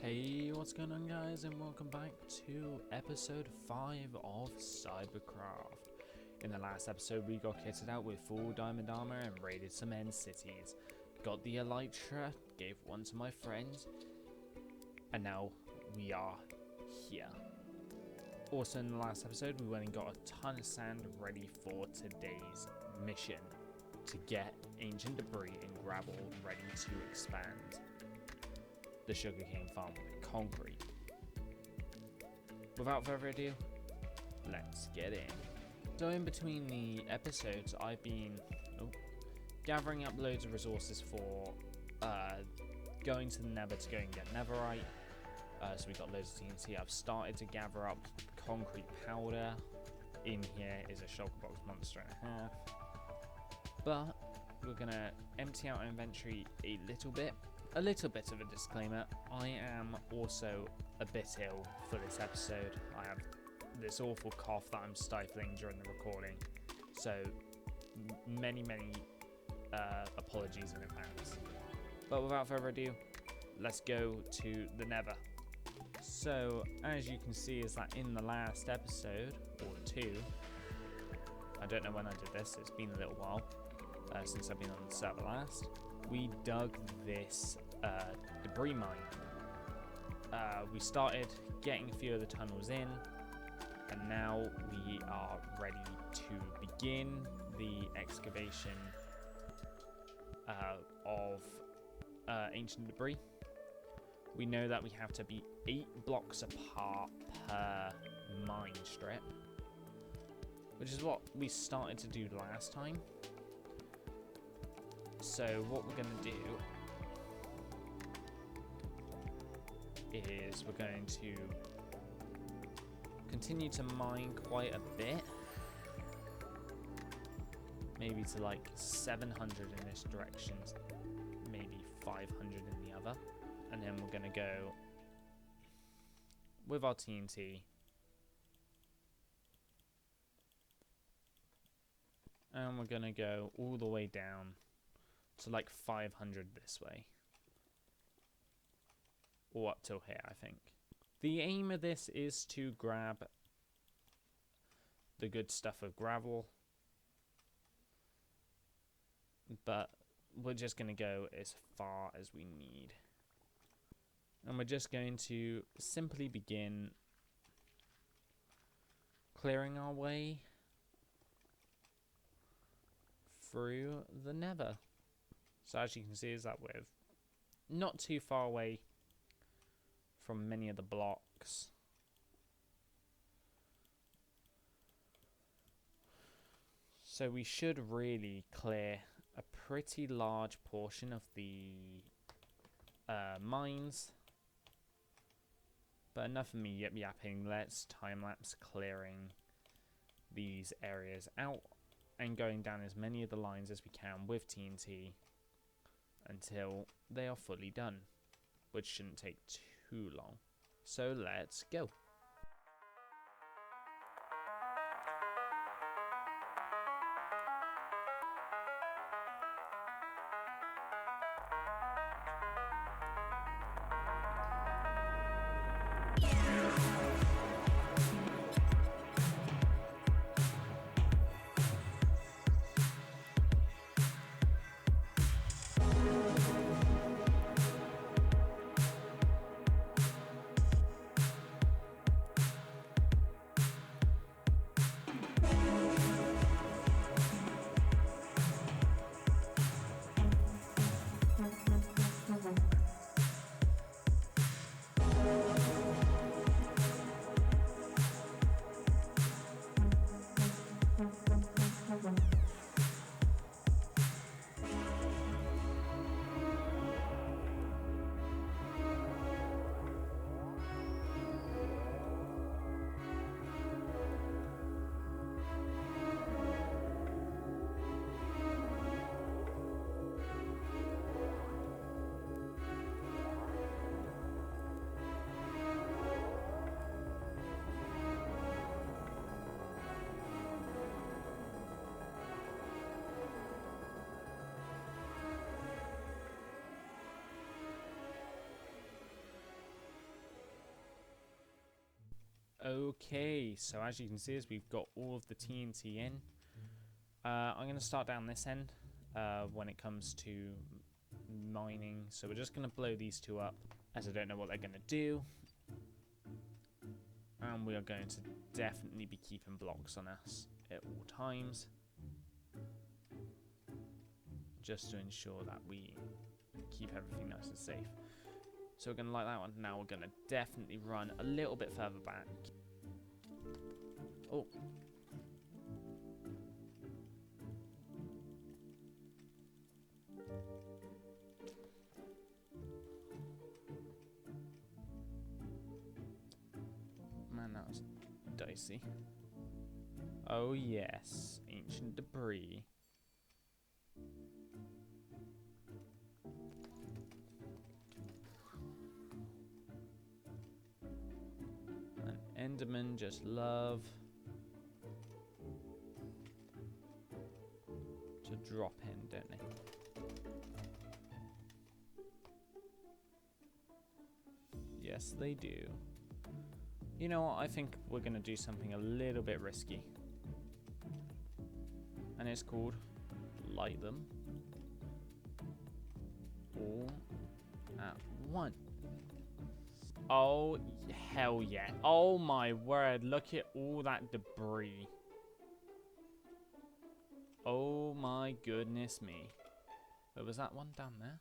Hey, what's going on guys, and welcome back to episode 5 of CyberCraft. In the last episode we got kitted out with full diamond armor and raided some end cities. Got the elytra, gave one to my friend, and now we are here. Also in the last episode we went and got a ton of sand ready for today's mission, to get ancient debris and gravel ready to expand the sugarcane farm with concrete. Without further ado, let's get in. So in between the episodes, I've been gathering up loads of resources for going to the Nether to go and get netherite. So we got loads of TNT. I've started to gather up concrete powder. In here is a shulker box monster and a half. But we're gonna empty out our inventory a little bit. A little bit of a disclaimer, I am also a bit ill for this episode. I have this awful cough that I'm stifling during the recording, so many apologies in advance. But without further ado, let's go to the Nether. So as you can see is that in the last episode, or two, I don't know when I did this, it's been a little while since I've been on the server last, we dug this debris mine. We started getting a few of the tunnels in, and now we are ready to begin the excavation of ancient debris. We know that we have to be 8 blocks apart per mine strip, which is what we started to do last time. So what we're going to do is we're going to continue to mine quite a bit, maybe to like 700 in this direction, maybe 500 in the other, and then we're going to go with our TNT and we're going to go all the way down to like 500 this way, or up till here. I think the aim of this is to grab the good stuff of gravel, but we're just going to go as far as we need, and we're just going to simply begin clearing our way through the Nether. So as you can see is that we're not too far away from many of the blocks. So we should really clear a pretty large portion of the mines. But enough of me yip-yapping, let's time-lapse clearing these areas out and going down as many of the lines as we can with TNT until they are fully done, which shouldn't take too long. So let's go. Okay, so as you can see, as we've got all of the TNT in, I'm going to start down this end when it comes to mining. So we're just going to blow these two up, as I don't know what they're going to do. And we are going to definitely be keeping blocks on us at all times, just to ensure that we keep everything nice and safe. So we're going to light that one. Now we're going to definitely run a little bit further back. Oh. Man, that was dicey. Oh yes, ancient debris. And Endermen just love to drop in, don't they? Yes, they do. You know what? I think we're going to do something a little bit risky. And it's called light them all at once. Oh, hell yeah. Oh my word. Look at all that debris. Oh my goodness me. Wait, was that one down there?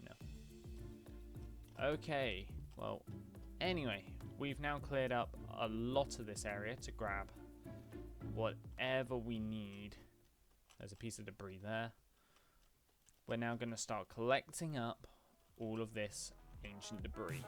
No. Okay. Well, anyway, we've now cleared up a lot of this area to grab whatever we need. There's a piece of debris there. We're now going to start collecting up all of this ancient debris.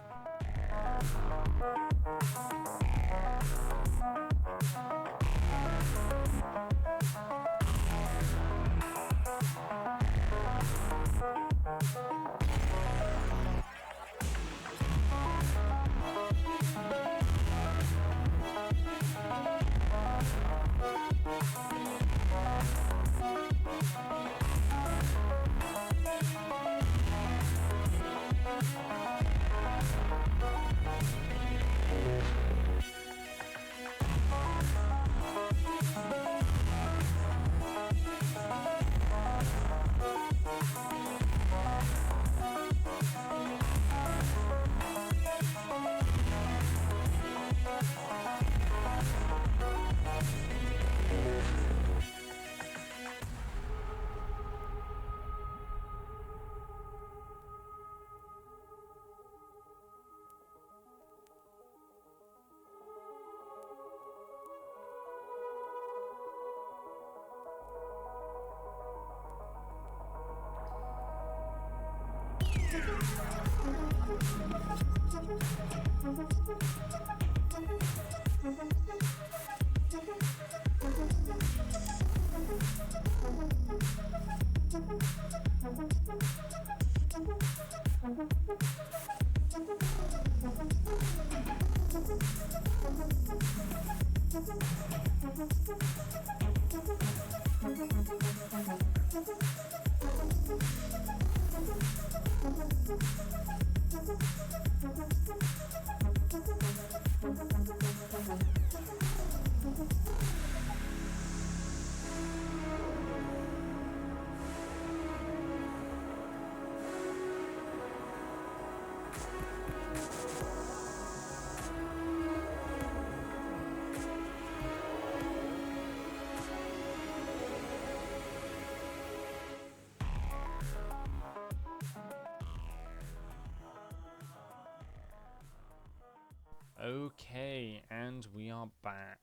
Okay, and we are back.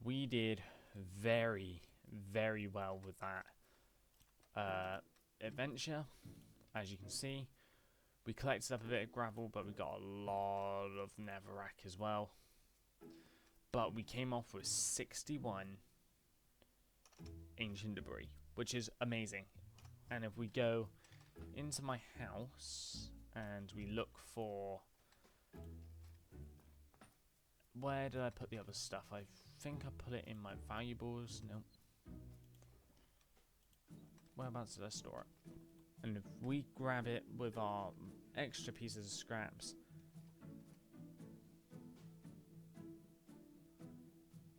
We did very, very well with that adventure. As you can see, we collected up a bit of gravel, but we got a lot of netherrack as well. But we came off with 61 ancient debris, which is amazing. And if we go into my house and we look for... Where did I put the other stuff? I think I put it in my valuables. Nope. Whereabouts did I store it? And if we grab it with our extra pieces of scraps,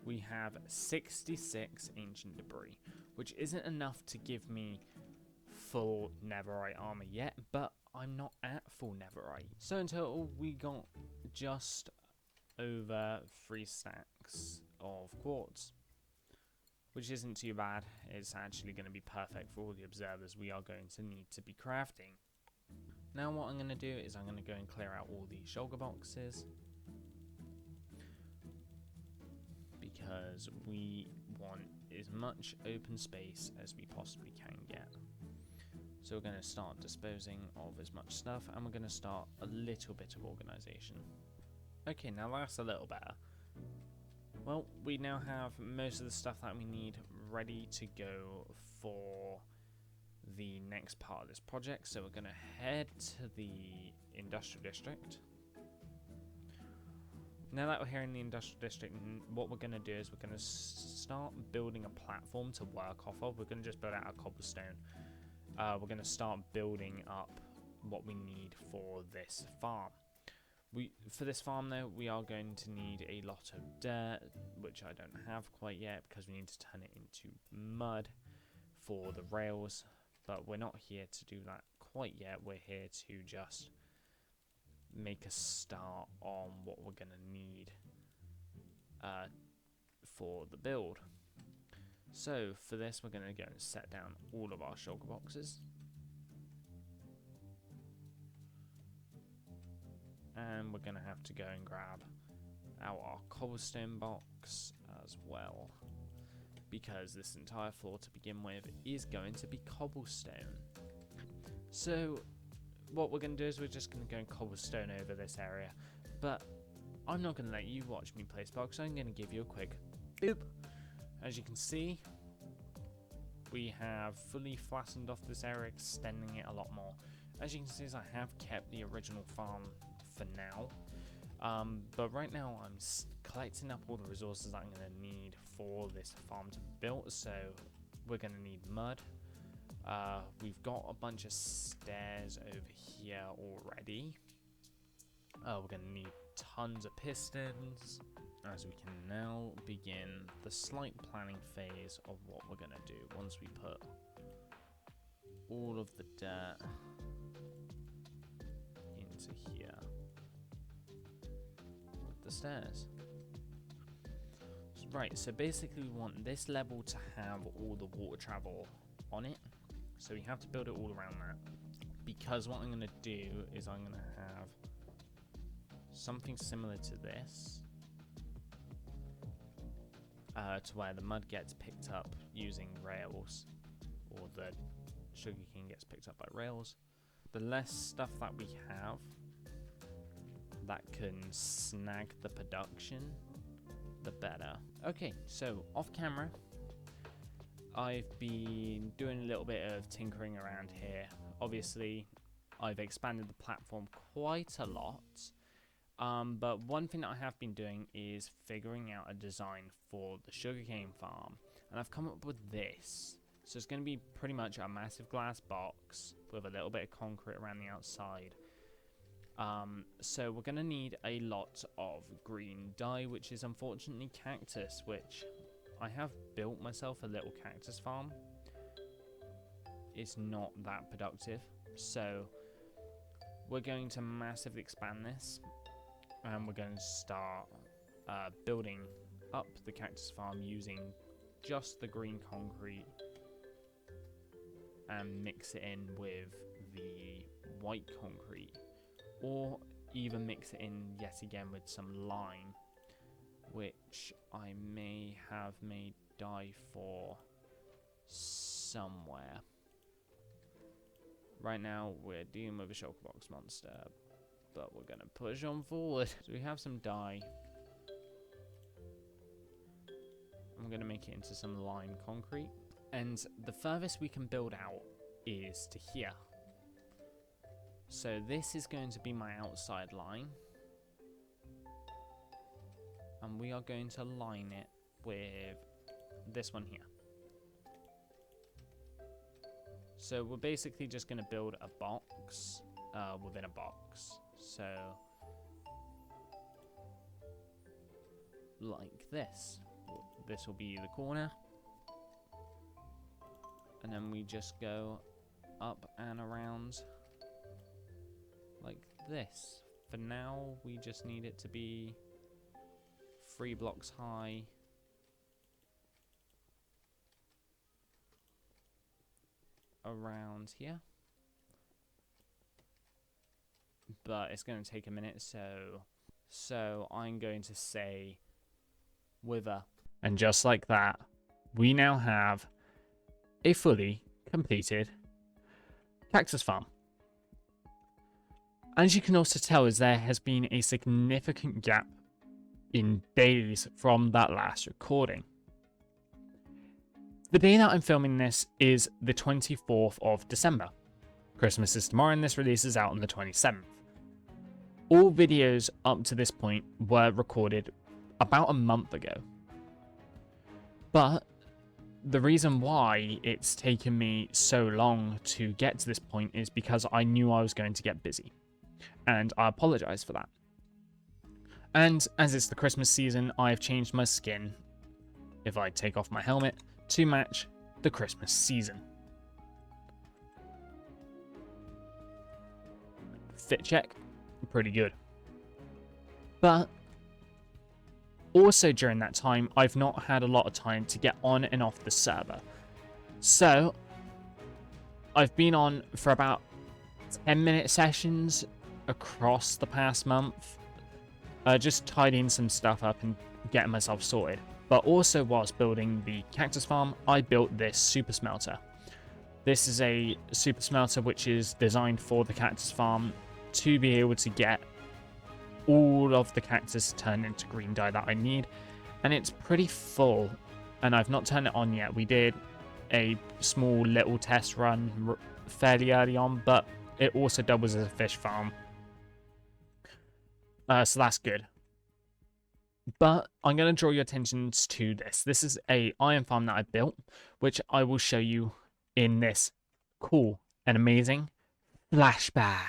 we have 66 ancient debris, which isn't enough to give me full netherite armor yet, but I'm not at full netherite. So in total, we got just over 3 stacks of quartz, which isn't too bad. It's actually going to be perfect for all the observers we are going to need to be crafting. Now what I'm going to do is I'm going to go and clear out all the shulker boxes, because we want as much open space as we possibly can get. So we're going to start disposing of as much stuff, and we're going to start a little bit of organization. Okay, now that's a little better. Well, we now have most of the stuff that we need ready to go for the next part of this project. So we're going to head to the industrial district. Now that we're here in the industrial district, what we're going to do is we're going to start building a platform to work off of. We're going to just build out a cobblestone. We're going to start building up what we need for this farm. For this farm though, we are going to need a lot of dirt, which I don't have quite yet because we need to turn it into mud for the rails, but we're not here to do that quite yet. We're here to just make a start on what we're going to need for the build. So for this, we're going to go and set down all of our shulker boxes. And we're going to have to go and grab out our cobblestone box as well, because this entire floor to begin with is going to be cobblestone. So what we're going to do is we're just going to go and cobblestone over this area, but I'm not going to let you watch me place blocks. I'm going to give you a quick boop. As you can see, we have fully flattened off this area, extending it a lot more. As you can see, I have kept the original farm for now, but right now I'm collecting up all the resources that I'm going to need for this farm to be built. So we're going to need mud. We've got a bunch of stairs over here already. We're going to need tons of pistons, as we can now begin the slight planning phase of what we're going to do once we put all of the dirt into here with the stairs. Right, so basically we want this level to have all the water travel on it, so we have to build it all around that, because what I'm going to do is I'm going to have something similar to this, to where the mud gets picked up using rails, or the sugarcane gets picked up by rails. The less stuff that we have that can snag the production, the better. Okay, so off camera, I've been doing a little bit of tinkering around here. Obviously, I've expanded the platform quite a lot. But one thing that I have been doing is figuring out a design for the sugarcane farm, and I've come up with this. So it's going to be pretty much a massive glass box with a little bit of concrete around the outside. So we're going to need a lot of green dye, which is unfortunately cactus, which I have built myself a little cactus farm. It's not that productive, so we're going to massively expand this. And we're going to start building up the cactus farm using just the green concrete and mix it in with the white concrete, or even mix it in yet again with some lime, which I may have made dye for somewhere. Right now we're dealing with a shulker box monster, but we're going to push on forward. So we have some dye. And we're going to make it into some lime concrete. And the furthest we can build out is to here. So this is going to be my outside line. And we are going to line it with this one here. So we're basically just going to build a box within a box. So, like this. Whoop. this will be the corner. And then we just go up and around like this. For now, we just need it to be 3 blocks high. Around here. But it's going to take a minute, so I'm going to say wither. And just like that, we now have a fully completed cactus farm. As you can also tell, is there has been a significant gap in days from that last recording. The day that I'm filming this is the 24th of December. Christmas is tomorrow and this releases out on the 27th. All videos up to this point were recorded about a month ago. But the reason why it's taken me so long to get to this point is because I knew I was going to get busy. And I apologize for that. And as it's the Christmas season, I've changed my skin, if I take off my helmet, to match the Christmas season. Fit check, pretty good. But also during that time, I've not had a lot of time to get on and off the server. So I've been on for about 10-minute sessions across the past month, just tidying some stuff up and getting myself sorted. But also whilst building the cactus farm, I built this super smelter. This is a super smelter which is designed for the cactus farm to be able to get all of the cactus turned into green dye that I need. And it's pretty full, and I've not turned it on yet. We did a small little test run fairly early on, but it also doubles as a fish farm. So that's good. But I'm going to draw your attentions to this. This is a iron farm that I built, which I will show you in this cool and amazing flashback.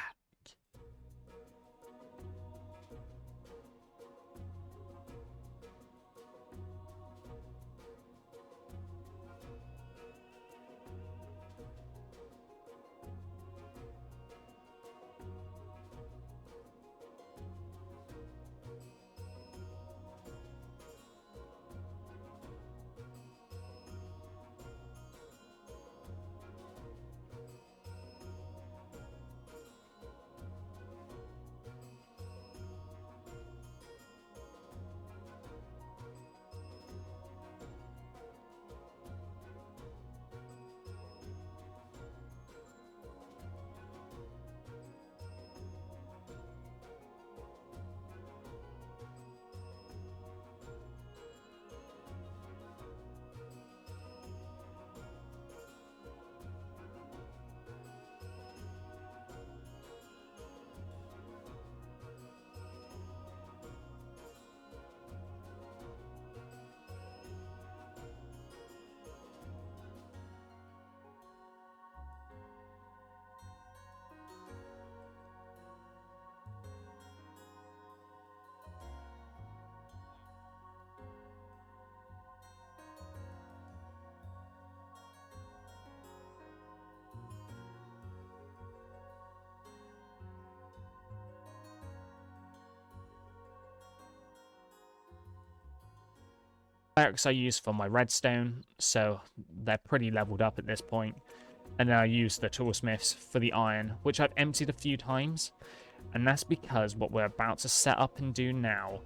Fireworks I use for my redstone, so they're pretty leveled up at this point. And then I use the toolsmiths for the iron, which I've emptied a few times. And that's because what we're about to set up and do now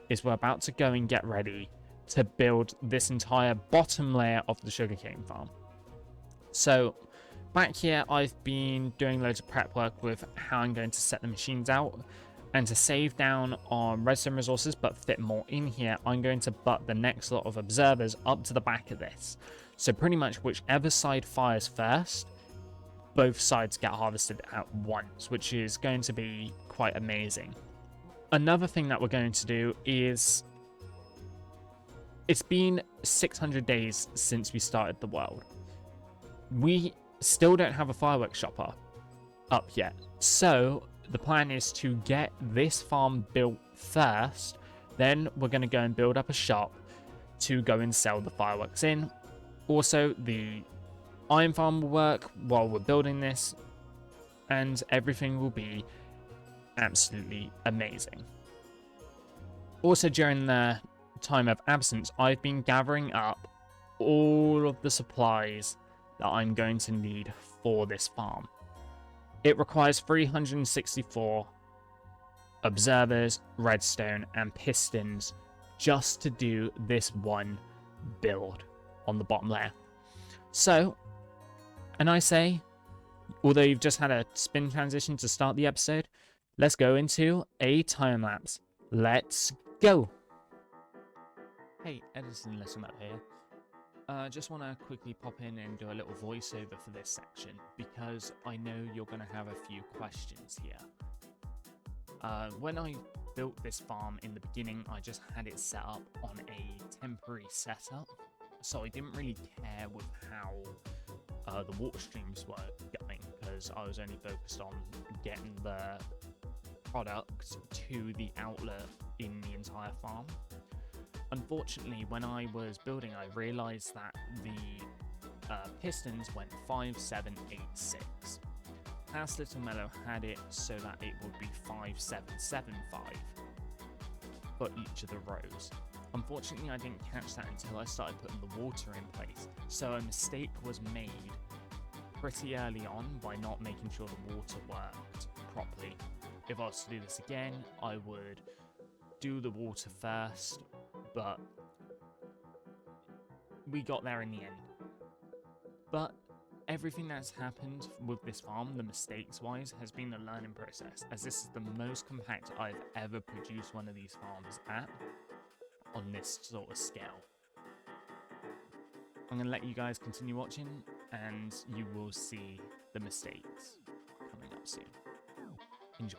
is we're about to go and get ready to build this entire bottom layer of the sugarcane farm. So back here, I've been doing loads of prep work with how I'm going to set the machines out. And to save down on redstone resources but fit more in here, I'm going to butt the next lot of observers up to the back of this. So pretty much whichever side fires first, both sides get harvested at once, which is going to be quite amazing. Another thing that we're going to do is, it's been 600 days since we started the world. We still don't have a fireworks shop up yet. So the plan is to get this farm built first, then we're going to go and build up a shop, to go and sell the fireworks in. Also, the iron farm will work while we're building this, and everything will be absolutely amazing. Also, during the time of absence, I've been gathering up all of the supplies that I'm going to need for this farm. It requires 364 observers, redstone, and pistons just to do this one build on the bottom layer. So, and I say, although you've just had a spin transition to start the episode, let's go into a time lapse. Let's go! Hey, Edison Littlemellow here. Just want to quickly pop in and do a little voiceover for this section, because I know you're going to have a few questions here. When I built this farm in the beginning, I just had it set up on a temporary setup, so I didn't really care with how the water streams were going, because I was only focused on getting the product to the outlet in the entire farm. Unfortunately, when I was building, I realized that the pistons went 5, 7, 8, 6. Past Littlemellow had it so that it would be 5, 7, 7, 5 for each of the rows. Unfortunately, I didn't catch that until I started putting the water in place, so a mistake was made pretty early on by not making sure the water worked properly. If I was to do this again, I would do the water first, but we got there in the end. But everything that's happened with this farm, the mistakes wise, has been a learning process, as this is the most compact I've ever produced one of these farms at on this sort of scale. I'm going to let you guys continue watching, and you will see the mistakes coming up soon. Enjoy.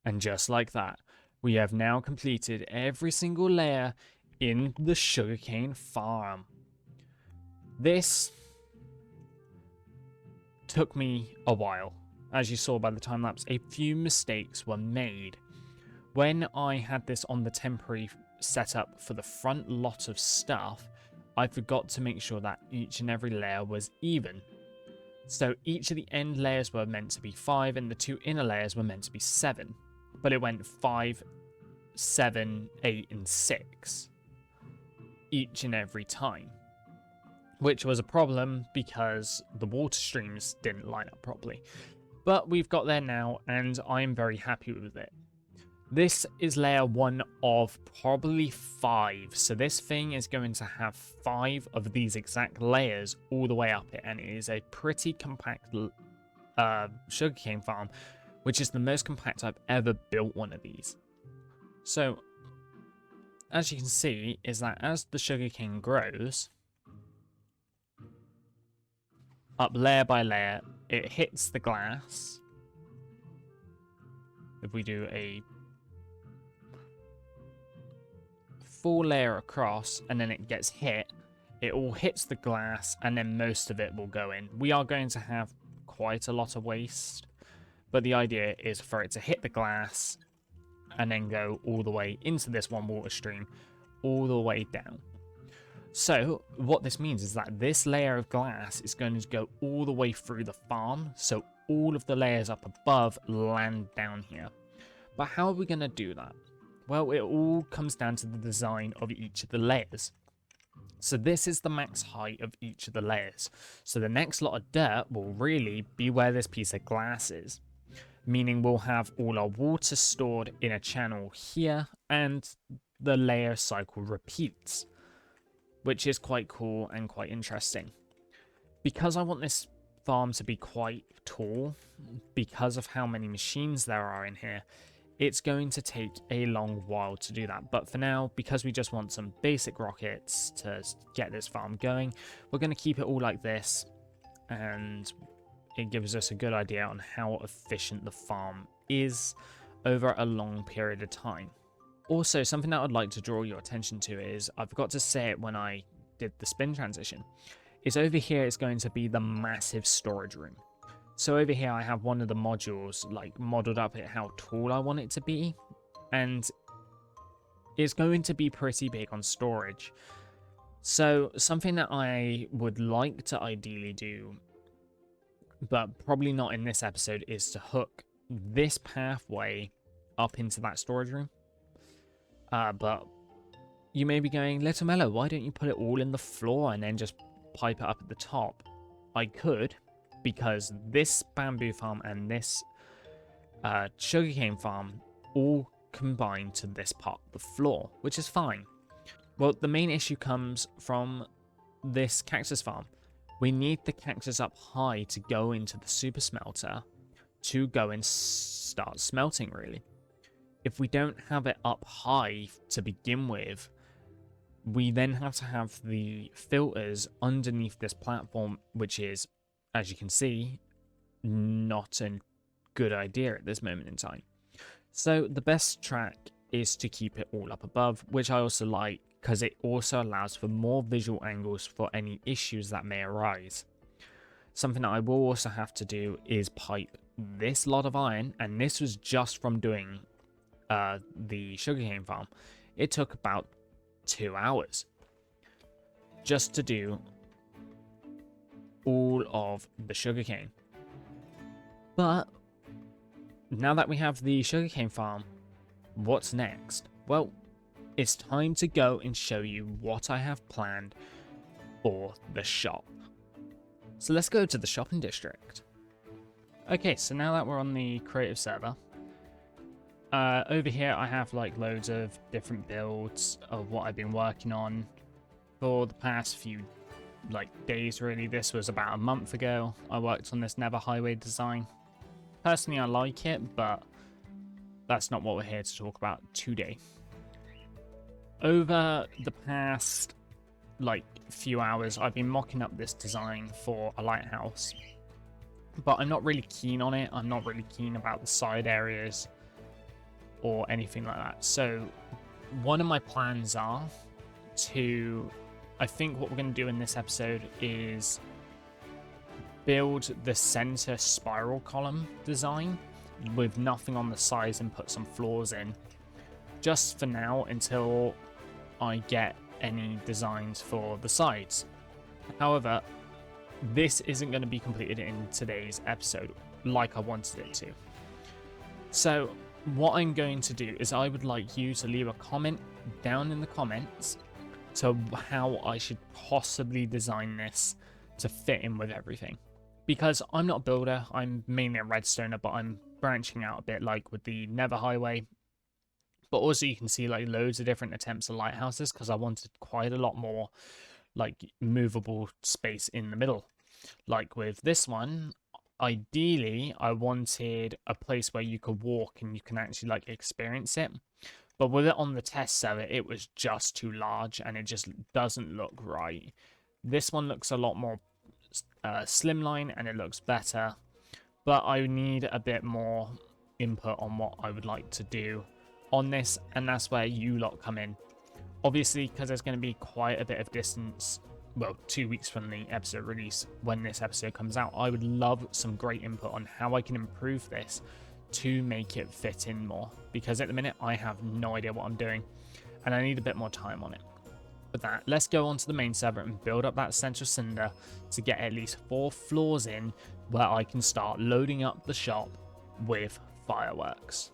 And just like that, we have now completed every single layer in the sugarcane farm. This took me a while. As you saw by the time lapse, a few mistakes were made. When I had this on the temporary setup for the front lot of stuff, I forgot to make sure that each and every layer was even. So each of the end layers were meant to be 5 and the 2 inner layers were meant to be 7. But it went 5, 7, 8, and 6 each and every time, which was a problem because the water streams didn't line up properly. But we've got there now, and I'm very happy with it. This is layer 1 of probably 5, so this thing is going to have 5 of these exact layers all the way up it, and it is a pretty compact sugarcane farm, which is the most compact I've ever built one of these. So, as you can see, is that as the sugarcane grows, up layer by layer, it hits the glass. If we do a full layer across, and then it gets hit, it all hits the glass, and then most of it will go in. We are going to have quite a lot of waste, but the idea is for it to hit the glass and then go all the way into this one water stream, all the way down. So what this means is that this layer of glass is going to go all the way through the farm, so all of the layers up above land down here. But how are we going to do that? Well, it all comes down to the design of each of the layers. So this is the max height of each of the layers. So the next lot of dirt will really be where this piece of glass is. meaning we'll have all our water stored in a channel here, and the layer cycle repeats, which is quite cool and quite interesting. Because I want this farm to be quite tall, because of how many machines there are in here, it's going to take a long while to do that. But for now, because we just want some basic rockets to get this farm going, we're going to keep it all like this, and it gives us a good idea on how efficient the farm is over a long period of time. Also, something that I'd like to draw your attention to is, I forgot to say it when I did the spin transition, is over here is going to be the massive storage room. So over here I have one of the modules like modeled up at how tall I want it to be, and it's going to be pretty big on storage. So something that I would like to ideally do, but probably not in this episode, is to hook this pathway up into that storage room. But you may be going, Littlemellow, why don't you put it all in the floor and then just pipe it up at the top? I could, because this bamboo farm and this sugarcane farm all combine to this part of the floor, which is fine. Well, the main issue comes from this cactus farm. We need the cactus up high to go into the super smelter to go and start smelting, really. If we don't have it up high to begin with, we then have to have the filters underneath this platform, which is, as you can see, not a good idea at this moment in time. So the best track is to keep it all up above, which I also like because it also allows for more visual angles for any issues that may arise. Something that I will also have to do is pipe this lot of iron, and this was just from doing the sugarcane farm. It took about 2 hours just to do all of the sugarcane. But now that we have the sugarcane farm, what's next? Well, it's time to go and show you what I have planned for the shop. So let's go to the shopping district. Okay, so now that we're on the creative server, over here I have like loads of different builds of what I've been working on for the past few days, really. This was about a month ago. I worked on this Never Highway design. Personally, I like it, but that's not what we're here to talk about today. Over the past few hours, I've been mocking up this design for a lighthouse, but I'm not really keen on it. I'm not really keen about the side areas or anything like that. So one of my plans are to, I think what we're going to do in this episode is build the center spiral column design with nothing on the sides and put some floors in, just for now until I get any designs for the sides. However, this isn't going to be completed in today's episode like I wanted it to. So what I'm going to do is I would like you to leave a comment down in the comments to how I should possibly design this to fit in with everything. Because I'm not a builder, I'm mainly a redstoner, but I'm branching out a bit like with the Never Highway. But also you can see loads of different attempts at lighthouses because I wanted quite a lot more movable space in the middle. Like with this one, ideally I wanted a place where you could walk and you can actually experience it. But with it on the test server, it was just too large and it just doesn't look right. This one looks a lot more slimline and it looks better, but I need a bit more input on what I would like to do on this, and that's where you lot come in. Obviously, because there's going to be quite a bit of distance, well, 2 weeks from the episode release when this episode comes out, I would love some great input on how I can improve this to make it fit in more, because at the minute I have no idea what I'm doing and I need a bit more time on it. With that, let's go onto the main server and build up that central cinder to get at least 4 floors in where I can start loading up the shop with fireworks.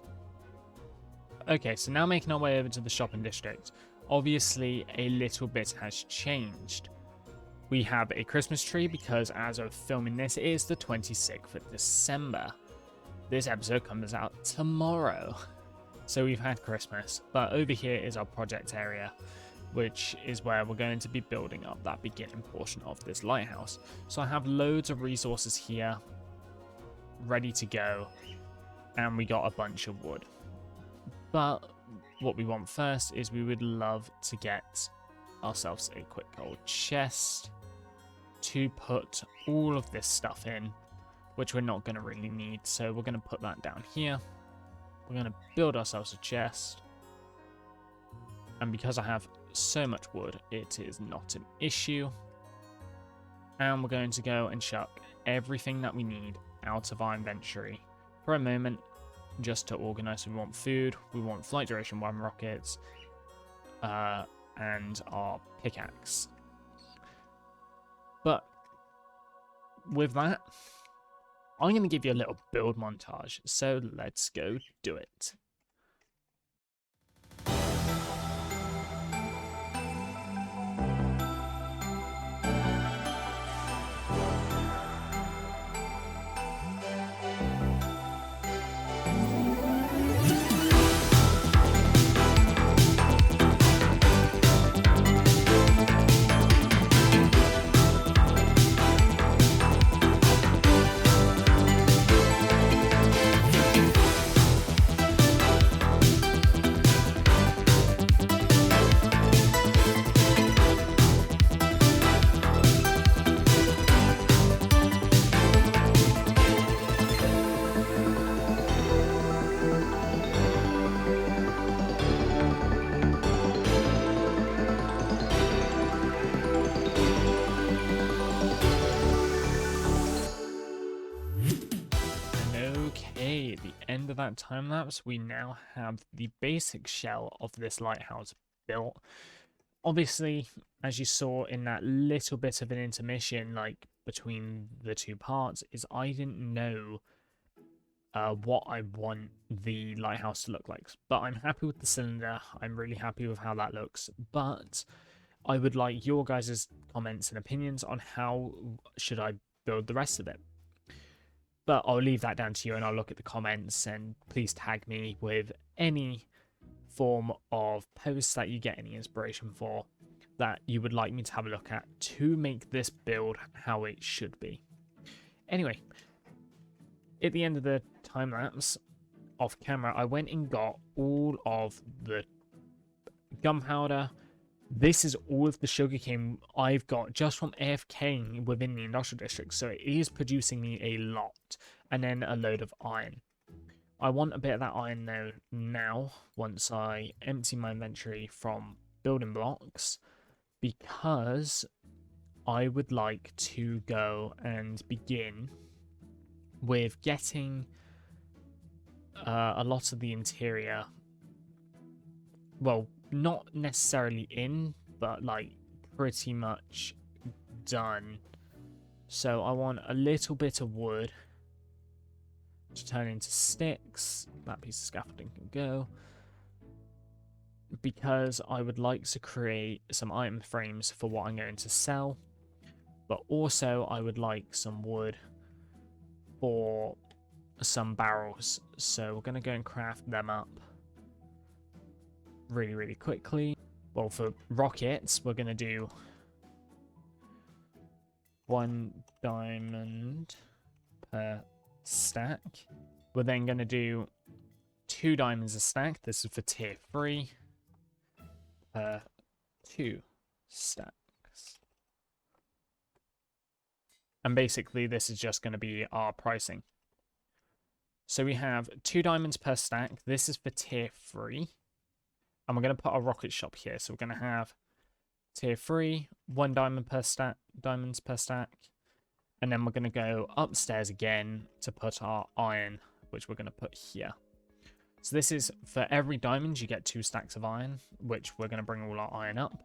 Okay, so now making our way over to the shopping district. Obviously, a little bit has changed. We have a Christmas tree because as of filming this, it is the 26th of December. this episode comes out tomorrow. So we've had Christmas, but over here is our project area, which is where we're going to be building up that beginning portion of this lighthouse. So I have loads of resources here ready to go, and we got a bunch of wood. But what we want first is we would love to get ourselves a quick gold chest to put all of this stuff in, which we're not going to really need. So we're going to put that down here. We're going to build ourselves a chest. And because I have so much wood, it is not an issue. And we're going to go and chuck everything that we need out of our inventory for a moment, just to organize. We want food, we want flight duration 1 rockets, and our pickaxe. But with that, I'm going to give you a little build montage, so let's go do it. Okay, at the end of that time lapse, we now have the basic shell of this lighthouse built. Obviously, as you saw in that little bit of an intermission, like between the two parts, is I didn't know what I want the lighthouse to look like. But I'm happy with the cylinder. I'm really happy with how that looks. But I would like your guys' comments and opinions on how should I build the rest of it. But I'll leave that down to you, and I'll look at the comments, and please tag me with any form of posts that you get any inspiration for that you would like me to have a look at to make this build how it should be. Anyway, at the end of the time lapse off camera, I went and got all of the gunpowder. This is all of the sugarcane I've got just from AFKing within the industrial district, so it is producing me a lot, and then a load of iron. I want a bit of that iron though now, once I empty my inventory from building blocks, because I would like to go and begin with getting a lot of the interior, well, not necessarily in, but like pretty much done. So I want a little bit of wood to turn into sticks. That piece of scaffolding can go, because I would like to create some item frames for what I'm going to sell, but also I would like some wood for some barrels. So we're going to go and craft them up really quickly. Well, for rockets, we're going to do 1 diamond per stack. We're then going to do 2 diamonds a stack. This is for tier 3 per 2 stacks. And basically this is just going to be our pricing. So we have 2 diamonds per stack. This is for tier 3. And we're going to put our rocket shop here. So we're going to have tier 3, 1 diamond per stack, diamonds per stack. And then we're going to go upstairs again to put our iron, which we're going to put here. So this is for every diamond you get 2 stacks of iron, which we're going to bring all our iron up.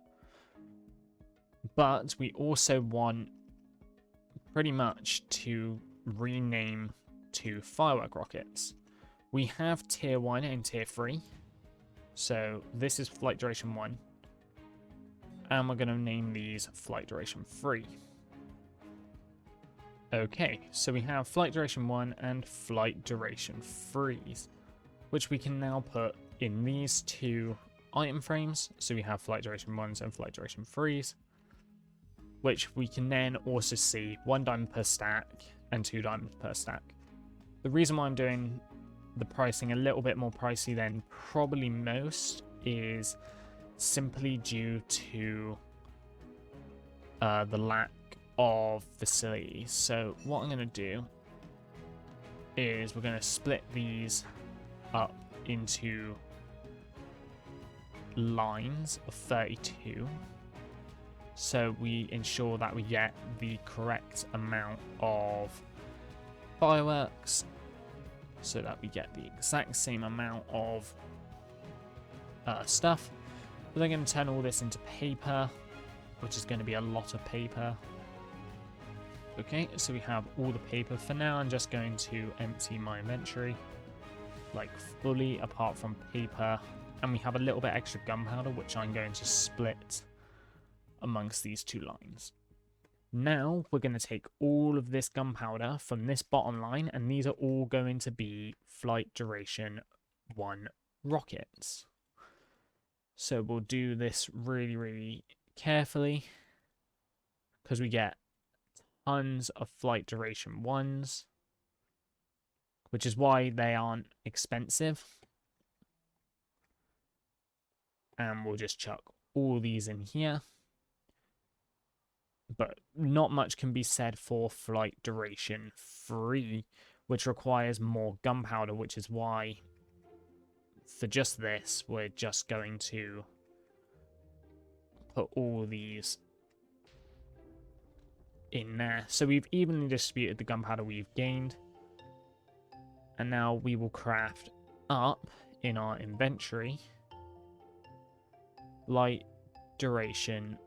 But we also want pretty much to rename to Firework rockets. We have tier 1 and tier 3. So this is flight duration 1. And we're going to name these flight duration 3. Okay, so we have flight duration 1 and flight duration 3, which we can now put in these two item frames. So we have flight duration 1s and flight duration 3s, which we can then also see 1 diamond per stack and 2 diamonds per stack. The reason why I'm doing the pricing a little bit more pricey than probably most is simply due to the lack of facilities. So what I'm going to do is we're going to split these up into lines of 32, so we ensure that we get the correct amount of fireworks, so that we get the exact same amount of stuff. We're then going to turn all this into paper, which is going to be a lot of paper. Okay, so we have all the paper. For now, I'm just going to empty my inventory, like fully apart from paper. And we have a little bit extra gunpowder, which I'm going to split amongst these two lines. Now, we're going to take all of this gunpowder from this bottom line, and these are all going to be flight duration 1 rockets. So we'll do this really, really carefully, because we get tons of flight duration 1s, which is why they aren't expensive. And we'll just chuck all these in here. But not much can be said for flight duration 3, which requires more gunpowder, which is why for just this, we're just going to put all these in there. So we've evenly distributed the gunpowder we've gained. And now we will craft up in our inventory light duration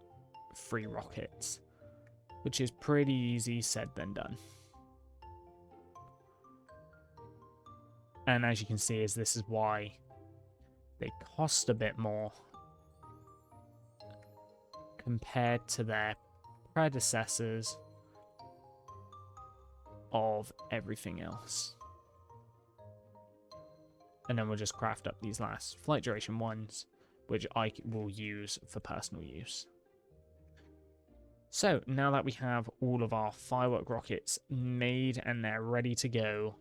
3 rockets, which is pretty easy said than done. And as you can see, this is why they cost a bit more compared to their predecessors of everything else. And then we'll just craft up these last flight duration 1s, which I will use for personal use. So now that we have all of our firework rockets made and they're ready to go,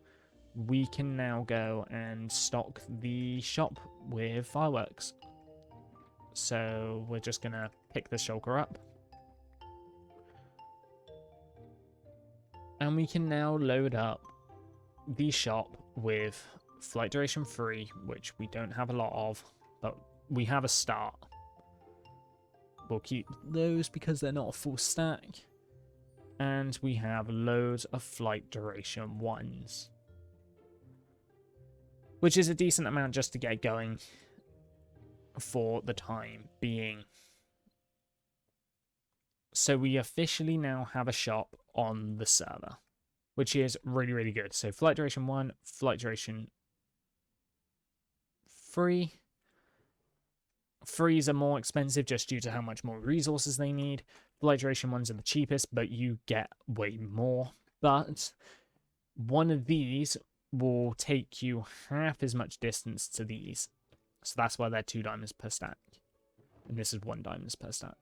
we can now go and stock the shop with fireworks. So we're just going to pick the shulker up. And we can now load up the shop with flight duration 3, which we don't have a lot of, but we have a start. We'll keep those because they're not a full stack. And we have loads of flight duration 1s, which is a decent amount just to get going for the time being. So we officially now have a shop on the server, which is really, really good. So flight duration 1, flight duration 3. 3s are more expensive just due to how much more resources they need. Flight duration 1s are the cheapest, but you get way more. But one of these will take you half as much distance to these. So that's why they're 2 diamonds per stack. And this is 1 diamond per stack.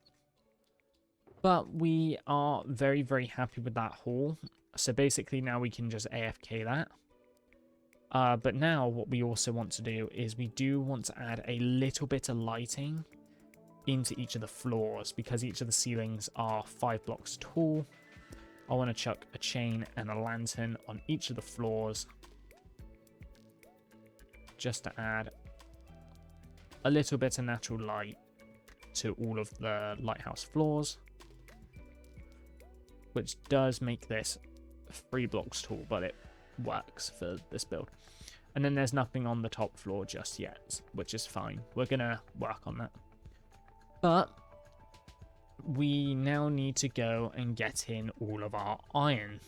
But we are very, very happy with that haul. So basically now we can just AFK that. But now what we also want to do is we do want to add a little bit of lighting into each of the floors, because each of the ceilings are 5 blocks tall. I want to chuck a chain and a lantern on each of the floors just to add a little bit of natural light to all of the lighthouse floors, which does make this 3 blocks tall, but it works for this build. And then there's nothing on the top floor just yet, which is fine. We're gonna work on that. But we now need to go and get in all of our iron.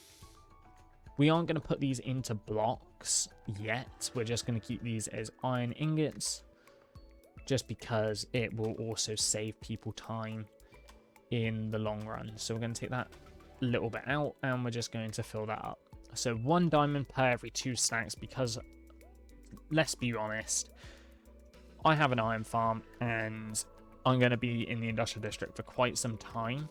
We aren't going to put these into blocks yet. We're just going to keep these as iron ingots, just because it will also save people time in the long run. So we're going to take that little bit out, and we're just going to fill that up. So 1 diamond per every 2 stacks, because let's be honest, I have an iron farm and I'm going to be in the industrial district for quite some time,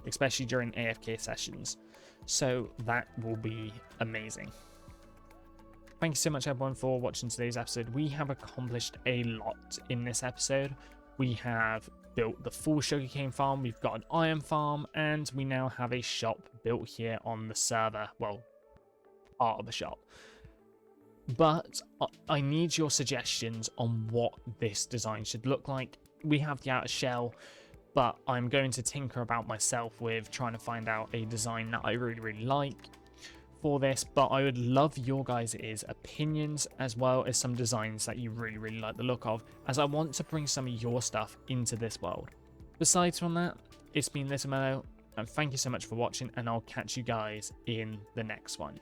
especially during AFK sessions. So that will be amazing. Thank you so much everyone for watching today's episode. We have accomplished a lot in this episode. We have built the full sugarcane farm, we've got an iron farm, and we now have a shop built here on the server. Well, part of the shop. But I need your suggestions on what this design should look like. We have the outer shell, but I'm going to tinker about myself with trying to find out a design that I really like for this. But I would love your guys' opinions, as well as some designs that you really like the look of, as I want to bring some of your stuff into this world. Besides from that, it's been Littlemellow, and thank you so much for watching, and I'll catch you guys in the next one.